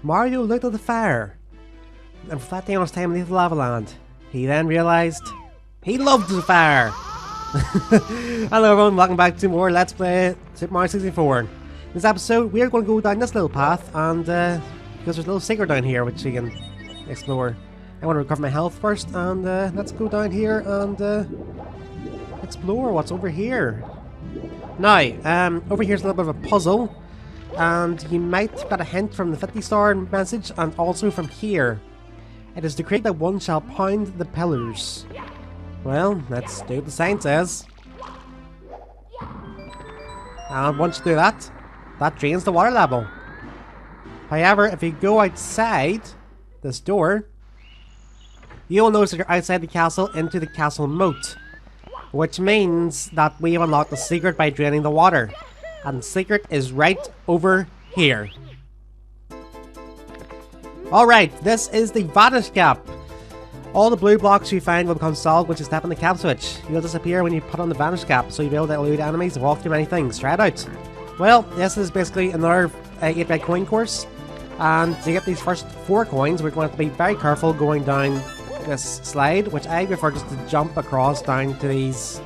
Mario looked at the fire and reflecting on his time beneath the lava land, he then realised he loved the fire. Hello everyone, welcome back to more Let's Play Super Mario 64. In this episode, we are going to go down this little path, and because there's a little secret down here which you can explore. I want to recover my health first, and let's go down here and explore what's over here. Now, over here's a little bit of a puzzle, and you might get a hint from the 50-star message, and also from here. It is decreed that one shall pound the pillars. Well, let's do what the sign says. And once you do that, that drains the water level. However, if you go outside this door, you'll notice that you're outside the castle into the castle moat. Which means that we have unlocked the secret by draining the water. And the secret is right over here. Alright, this is the Botanist Gap. All the blue blocks you find will become solid once you step on the cap switch. You'll disappear when you put on the Botanist Gap, so you'll be able to elude enemies and walk through many things. Try it out. Well, this is basically another 8-bit coin course. And to get these first 4 coins, we're going to have to be very careful going down this slide, which I prefer just to jump across down to these,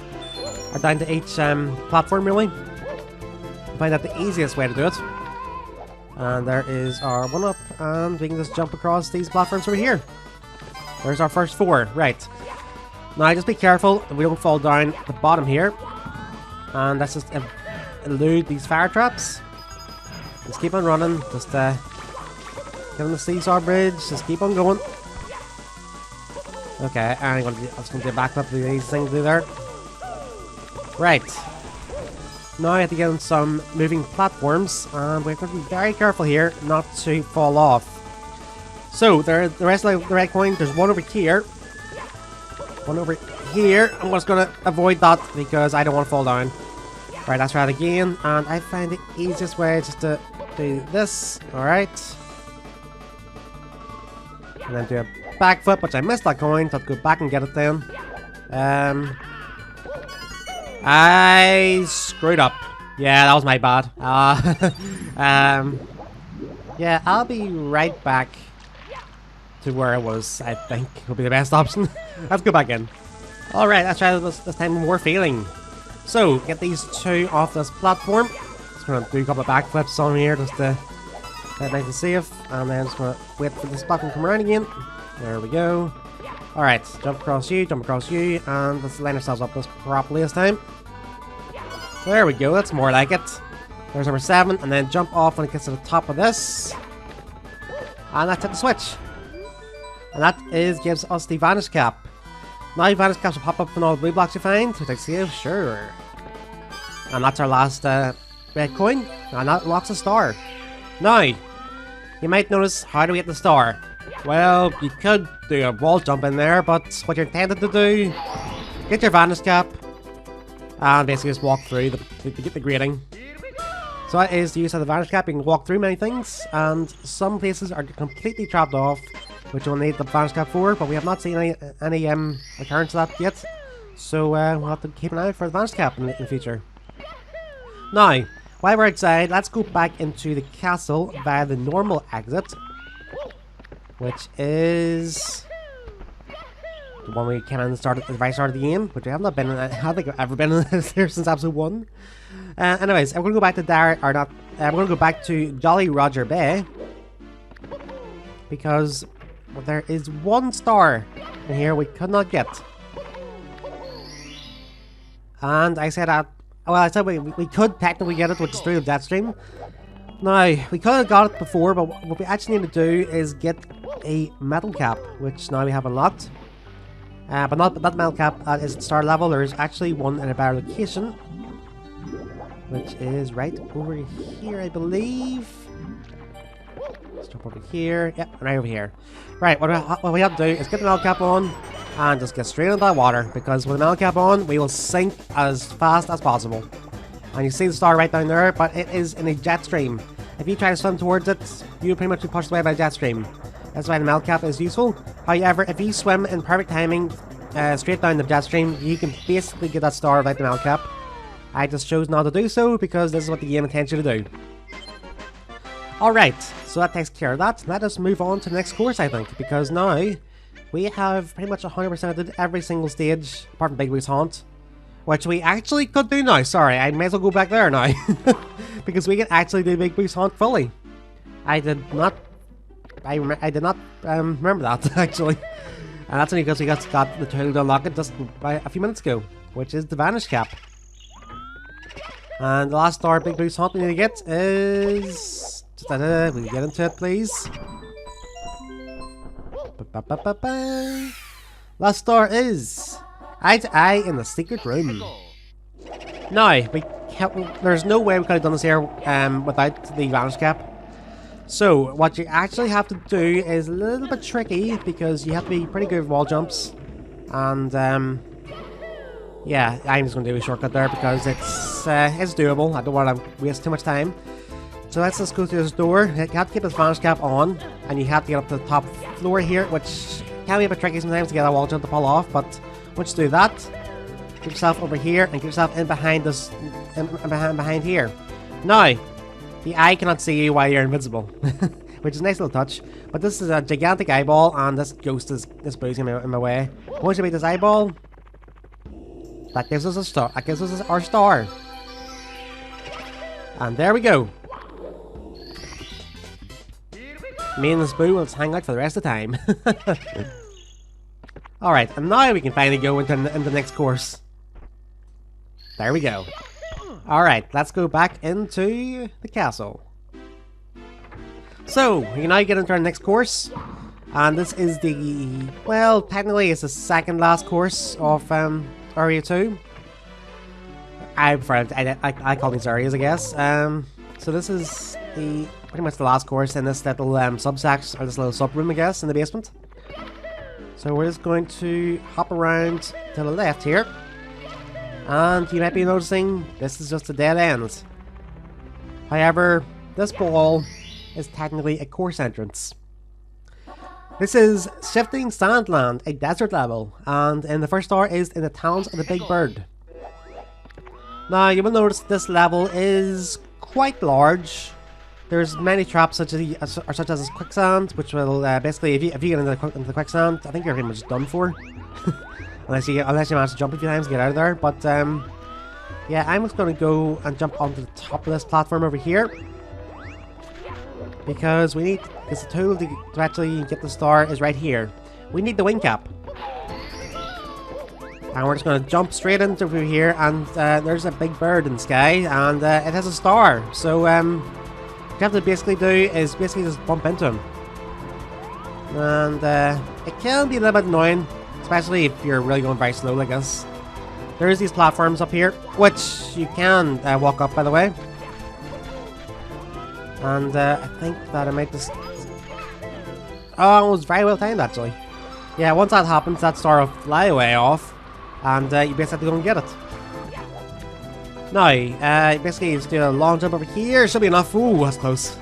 or down to each platform really. I find that the easiest way to do it. And there is our 1-up, and we can just jump across these platforms over here. There's our first 4, right. Now just be careful that we don't fall down at the bottom here. And let's just elude these fire traps. Just keep on running, just get on the seesaw bridge, just keep on going. Okay, and I'm just going to back up these things to do there. Right. Now I have to get on some moving platforms, and we're going to be very careful here not to fall off. So, the rest of the red coin, there's one over here. One over here. I'm just going to avoid that because I don't want to fall down. Right, let's try it again, and I find the easiest way just to do this. Alright. And then do a back flip, which I missed that coin, so I'll go back and get it then. I screwed up. Yeah, that was my bad. Yeah, I'll be right back to where I was, I think, will be the best option. Let's go back in. Alright, let's try this time with more feeling. So, get these 2 off this platform. Just gonna do a couple of backflips on here just to get nice and safe. And then just gonna wait for this platform to come around again. There we go. Alright, jump across you, and let's line ourselves up this properly this time. There we go, that's more like it. There's number 7, and then jump off when it gets to the top of this. And that's hit the switch. And that gives us the Botanist Gap. Now the Botanist Gaps will pop up in all the blue blocks you find, which I save, sure. And that's our last red coin, and that unlocks a star. Now, you might notice, how do we get the star? Well, you could do a wall jump in there, but what you're intended to do, get your Botanist Gap, and basically just walk through to get the grating. So that is the use of the Botanist Gap. You can walk through many things, and some places are completely trapped off, which we'll need the Botanist Gap for, but we have not seen any occurrence of that yet. So we'll have to keep an eye out for the Botanist Gap in the future. Now, while we're outside, let's go back into the castle via the normal exit, which is the one we came in and started at the very start of the game, which I have not been in. I don't think I've ever been in there since episode 1. Anyways, I'm going to go back to we're going to go back to Jolly Roger Bay, because there is 1 star in here we could not get. And I said that, well, I said we could technically get it, which is through the jet stream. Now, we could have got it before, but what we actually need to do is get a metal cap, which now we have unlocked. But not that metal cap is at star level. There is actually one in a better location, which is right over here, I believe. Let's jump over here. Yep, right over here. Right, what we have to do is get the metal cap on and just get straight into that water, because with the metal cap on, we will sink as fast as possible. And you see the star right down there, but it is in a jet stream. If you try to swim towards it, you'll pretty much be pushed away by a jet stream. That's why the metal cap is useful. However, if you swim in perfect timing straight down the jet stream, you can basically get that star without the metal cap. I just chose not to do so because this is what the game intends you to do. Alright, so that takes care of that. Let us move on to the next course, I think, because now we have pretty much 100%ed every single stage, apart from Big Boo's Haunt, which we actually could do now. Sorry, I may as well go back there now, because we can actually do Big Boo's Haunt fully. I did not remember that, actually. And that's only because we got the tool to unlock it just a few minutes ago, which is the Botanist Gap. And the last star Big Boo's Haunt we need to get is... we can get into it, please. Last star is Eye to Eye in the Secret Room. Now, there's no way we could have done this here without the Botanist Gap. So, what you actually have to do is a little bit tricky because you have to be pretty good with wall jumps. And, yeah, I'm just going to do a shortcut there because it's doable. I don't want to waste too much time. So let's just go through this door. You have to keep this Botanist Gap on, and you have to get up to the top floor here, which can be a bit tricky sometimes to get a wall jump to pull off, but once you do that, get yourself over here and get yourself in behind this, behind here. Now, the eye cannot see you while you're invisible, which is a nice little touch, but this is a gigantic eyeball, and this ghost is boozing in my way. Once you beat this eyeball, that gives us a star. That gives us our star. And there we go. Me and this boo will just hang out for the rest of the time. Alright, and now we can finally go into the next course. There we go. Alright, let's go back into the castle. So, we can now get into our next course. And this is the... well, technically it's the second last course of Area 2. I prefer... I call these areas, I guess. So this is the... pretty much the last course in this little sub-section, or this little sub-room, I guess, in the basement. So we're just going to hop around to the left here. And you might be noticing this is just a dead end. However, this ball is technically a course entrance. This is Shifting Sandland, a desert level, and in the first star is in the Talons of the Big Bird. Now, you will notice this level is quite large. There's many traps such as quicksand, which will basically, if you get into the quicksand, I think you're pretty much done for. unless you manage to jump a few times and get out of there. But yeah, I'm just going to go and jump onto the top of this platform over here, because we need, because the tool to actually get the star is right here. We need the wing cap, and we're just going to jump straight into over here, and there's a big bird in the sky, and it has a star. So what you have to basically do is just bump into him. And it can be a little bit annoying, especially if you're really going very slow, I guess. There's these platforms up here, which you can walk up, by the way. And I think that I might just... oh, it was very well timed, actually. Yeah, once that happens, that star will fly away off, and you basically have to go and get it. Now, basically, just do a long jump over here. Should be enough. Ooh, that's close.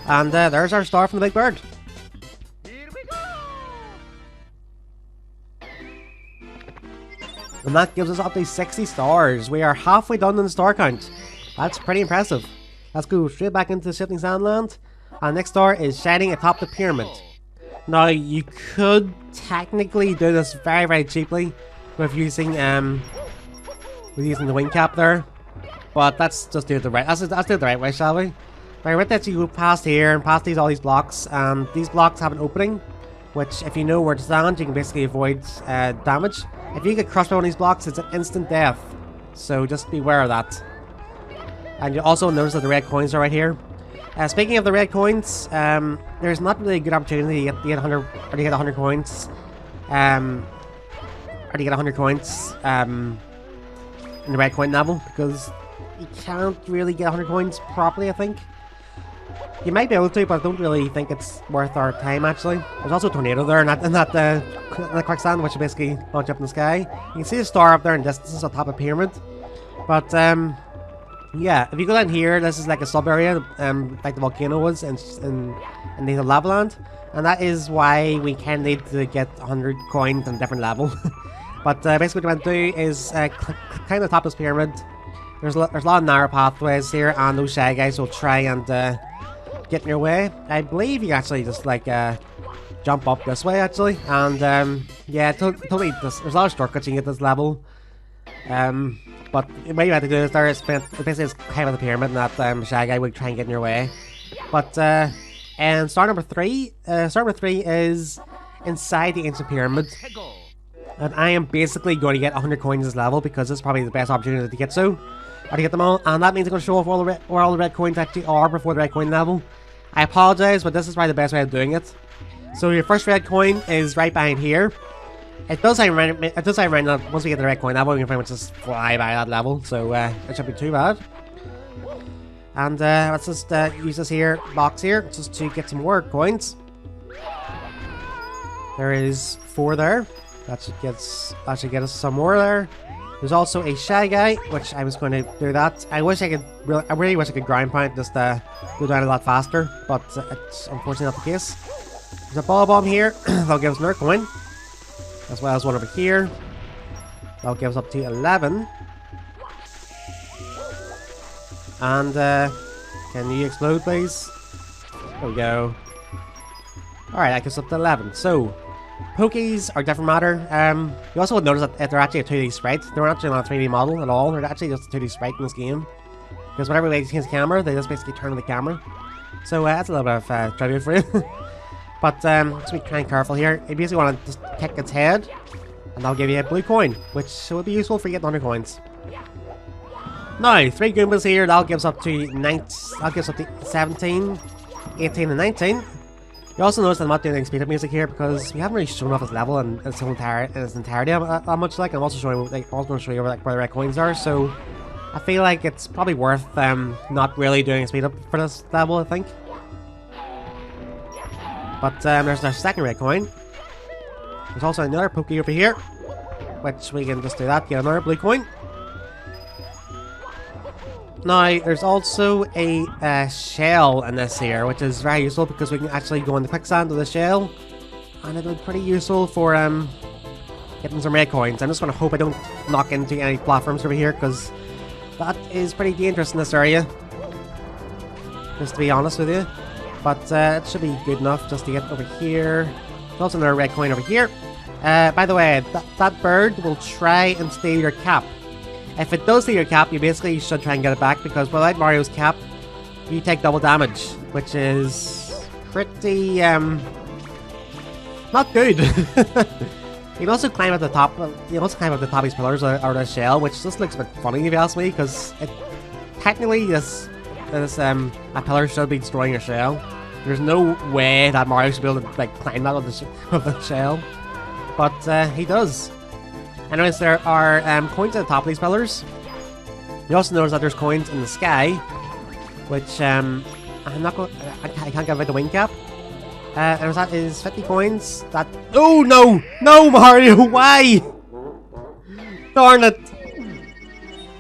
And there's our star from the Big Bird. And that gives us up to 60 stars. We are halfway done in the star count. That's pretty impressive. Let's go straight back into the Shifting Sandland. Our next star is shining atop the pyramid. Now, you could technically do this very, very cheaply with using the wing cap there. But let's just do it the right. Let's do it the right way, shall we? Right, with that, you go past here and past all these blocks. These blocks have an opening, which, if you know where to stand, you can basically avoid damage. If you get crushed by one of these blocks, it's an instant death. So just beware of that. And you also notice that the red coins are right here. Speaking of the red coins, there's not really a good opportunity to get 100 or to get 100 coins. In the red coin level, because you can't really get 100 coins properly, I think. You might be able to, but I don't really think it's worth our time, actually. There's also a tornado there, and that quicksand, which will basically launch up in the sky. You can see the star up there in distance on top of the pyramid. But, yeah, if you go down here, this is like a sub-area, like the volcano was in the lava land. And that is why we can need to get 100 coins on a different level. But basically what you want to do is climb the top of this pyramid. There's a lot of narrow pathways here, and those shy guys will try and get in your way. I believe you actually just like jump up this way actually, and yeah, totally. There's a lot of shortcuts you can get this level. But what you have to do is basically it's kind of the pyramid, and that Shy Guy would try and get in your way. But and star number three is inside the ancient pyramid, and I am basically going to get 100 coins this level because this is probably the best opportunity to get so. Or to get them all, and that means I'm going to show off where all the red coins actually are before the red coin level. I apologize, but this is probably the best way of doing it. So your first red coin is right behind here. It does say around that once we get the red coin level, we can pretty much just fly by that level, so it shouldn't be too bad. And let's just use this here box here just to get some more coins. There is 4 there. That should get us some more there. There's also a Shy Guy, which I was going to do that. I really wish I could grind point just go down a lot faster, but it's unfortunately not the case. There's a Bob-Omb here. That'll give us another coin, as well as one over here. That'll give us up to 11. And can you explode, please? There we go. Alright, that gives us up to 11. So Pokies are different matter. You also would notice that they're actually a 2D sprite. They're actually not a 3D model at all. They're actually just a 2D sprite in this game. Because whenever they change the camera, they just basically turn on the camera. So that's a little bit of trivia for you. But let's be kind of careful here. You basically want to just kick its head, and that'll give you a blue coin, which will be useful for getting 100 coins. Now, 3 Goombas here. That'll give us up to 17, 18, and 19. You also notice that I'm not doing any speed up music here because we haven't really shown off this level in its entirety that much. Like I'm also showing, also going to show you where the red coins are. So I feel like it's probably worth not really doing a speed up for this level, I think. But there's our second red coin. There's also another Pokey over here, which we can just do that, get another blue coin. Now, there's also a shell in this here, which is very useful because we can actually go in the quicksand with the shell, and it'll be pretty useful for getting some red coins. I'm just going to hope I don't knock into any platforms over here because that is pretty dangerous in this area, just to be honest with you. But it should be good enough just to get over here. There's also another red coin over here. By the way, that bird will try and steal your cap. If it does steal your cap, you basically should try and get it back because without Mario's cap, you take double damage, which is pretty not good. You can also climb at the top. You can also climb up the top of these pillars or the shell, which just looks a bit funny if you ask me, because technically this a pillar should be destroying your shell. There's no way that Mario should be able to like climb that with the shell, but he does. Anyways, there are coins at the top of these pillars. You also notice that there's coins in the sky, which I'm not going. I can't give out the wing cap. And that is 50 coins. That oh no Mario, why? Darn it!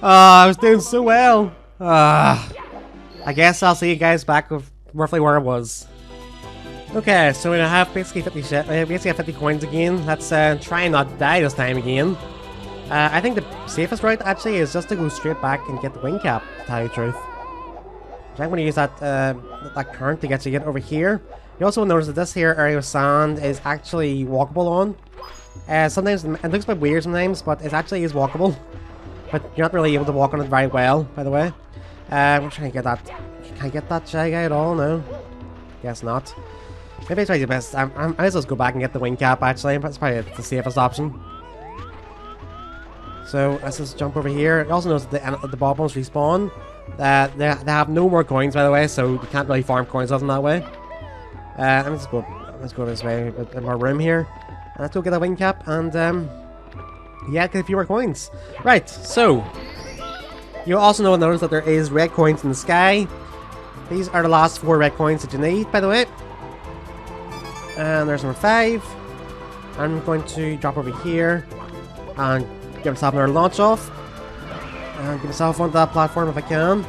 I was doing so well. I guess I'll see you guys back with roughly where I was. Okay, so we have basically 50 coins again. Let's try and not die this time again. I think the safest route actually is just to go straight back and get the wing cap, to tell you the truth. So I'm going to use that current to get over here. You also notice that this here area of sand is actually walkable on. Sometimes it looks a bit weird sometimes, but it actually is walkable. But you're not really able to walk on it very well, by the way. I'm trying to get that. Can I get that Shy Guy at all? No. Guess not. Maybe I try the best. I might as well go back and get the wing cap actually. That's probably the safest option. So let's just jump over here. You also notice that the Bob-Ombs respawn. They have no more coins, by the way, so you can't really farm coins off them that way. Let's go this way. A bit more room here. Let's go get a wing cap and yeah, get a few more coins. Right. So you also notice that there is red coins in the sky. These are the last 4 red coins that you need, by the way. And there's number 5. I'm going to drop over here and give myself another launch off. And give myself onto that platform if I can.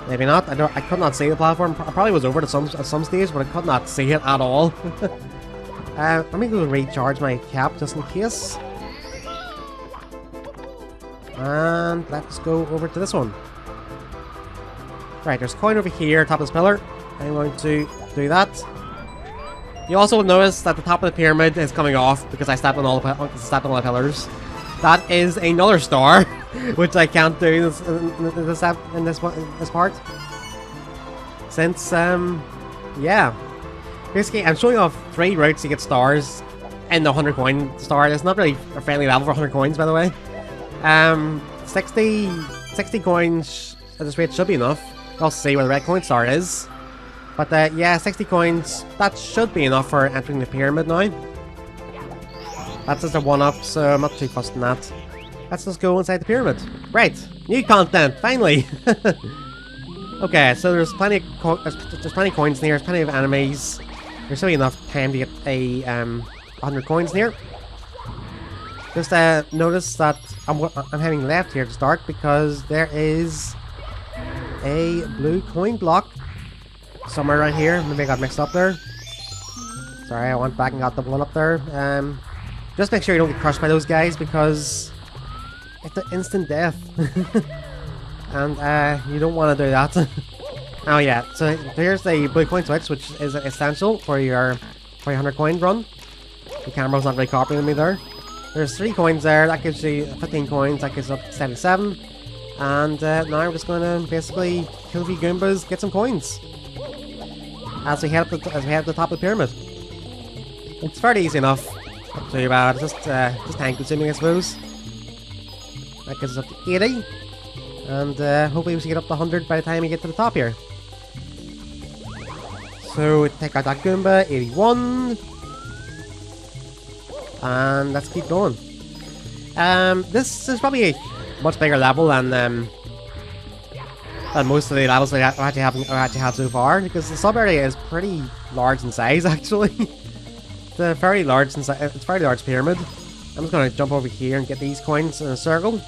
Maybe not. I could not see the platform. I probably was over at some stage, but I could not see it at all. Let me go recharge my cap just in case. And let's go over to this one. Right, there's a coin over here, top of this pillar. I'm going to do that. You also will notice that the top of the pyramid is coming off because I stepped on all the pillars. That is another star, which I can't do in this part. Since yeah, basically I'm showing off 3 routes to get stars in the 100 coin star. It's not really a friendly level for 100 coins, by the way. 60 coins at this rate should be enough. I'll see where the red coin star is. But yeah, 60 coins, that should be enough for entering the pyramid now. That's just a 1-up, so I'm not too fussed on that. Let's just go inside the pyramid. Right, new content, finally! Okay, so there's plenty of coins in here, there's plenty of enemies. There's still enough time to get a 100 coins in here. Just notice that I'm heading left here to start because there is a blue coin block somewhere around here. Maybe I got mixed up there. Sorry, I went back and got the one up there. Just make sure you don't get crushed by those guys because it's an instant death. And you don't want to do that. Oh yeah, so here's the blue coin switch, which is essential for your 100 coin run. The camera's not really copying me there. There's 3 coins there, that gives you 15 coins, that gives up to 77. And now we're just going to basically kill a few Goombas, get some coins. As we head up the top of the pyramid. It's fairly easy enough. Not too bad, just time consuming, I suppose. That gives us up to 80. And hopefully we should get up to 100 by the time we get to the top here. So take out that Goomba, 81. And let's keep going. This is probably a much bigger level than most of the levels that I actually have so far, because the sub area is pretty large in size actually. It's a very large pyramid. I'm just going to jump over here and get these coins in a circle.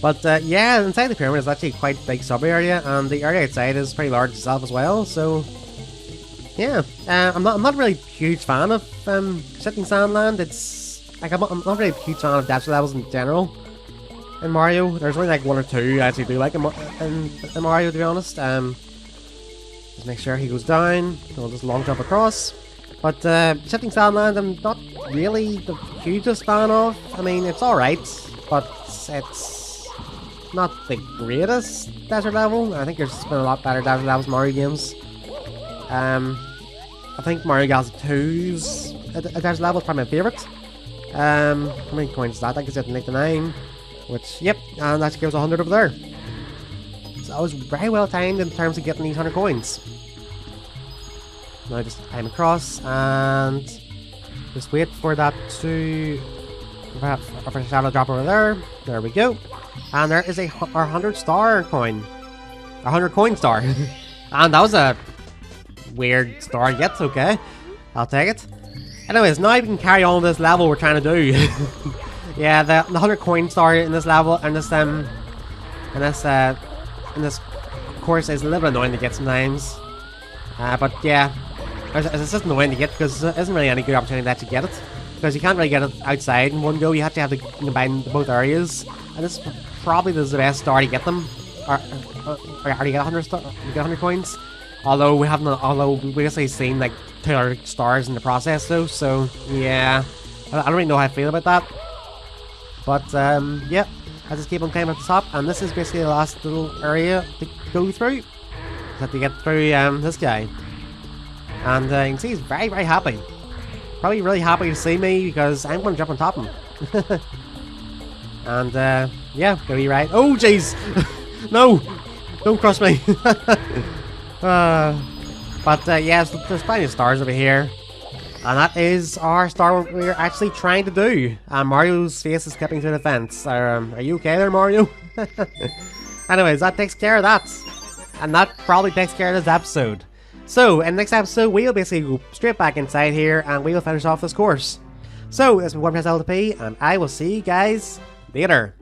But yeah, inside the pyramid is actually quite a big sub area, and the area outside is pretty large itself as well. So yeah, I'm not really a huge fan of Shifting Sandland. It's like I'm not really a huge fan of dash levels in general. In Mario, there's only like 1 or 2 I actually do like in Mario, to be honest. Just make sure he goes down. We'll just long jump across. But Shifting Sandland, I'm not really the hugest fan of. I mean, it's alright, but it's not the greatest desert level. I think there's been a lot better desert levels in Mario games. I think Mario Galaxy 2's a desert level is probably my favourite. How many coins is that? That gives it 99. Which, yep, and that gives 100 over there. So I was very well timed in terms of getting these 100 coins. Now just time across and just wait for that to for a shadow drop over there. There we go. And there is our 100 star coin. 100 coin star. And that was a weird star to get, okay. I'll take it. Anyways, now we can carry on this level we're trying to do. Yeah, the 100 coin star in this level and this course is a little bit annoying to get sometimes. But yeah, it's just annoying to get because there isn't really any good opportunity to actually get it. Because you can't really get it outside in one go, you have to combine both areas. And this probably is the best star to get them. Or to get 100 coins. Although we basically seen like 200 stars in the process though, so yeah. I don't really know how I feel about that. But yeah, I just keep on climbing at the top, and this is basically the last little area to go through. Just have to get through this guy. And you can see he's very, very happy. Probably really happy to see me because I'm going to jump on top of him. And yeah, go be right. Oh jeez! No! Don't cross me! But yeah, there's plenty of stars over here. And that is our star we're actually trying to do. Mario's face is clipping through the fence. Are you okay there, Mario? Anyways, that takes care of that. And that probably takes care of this episode. So, in the next episode, we'll basically go straight back inside here and we'll finish off this course. So, this has been Botanist Gap, and I will see you guys later.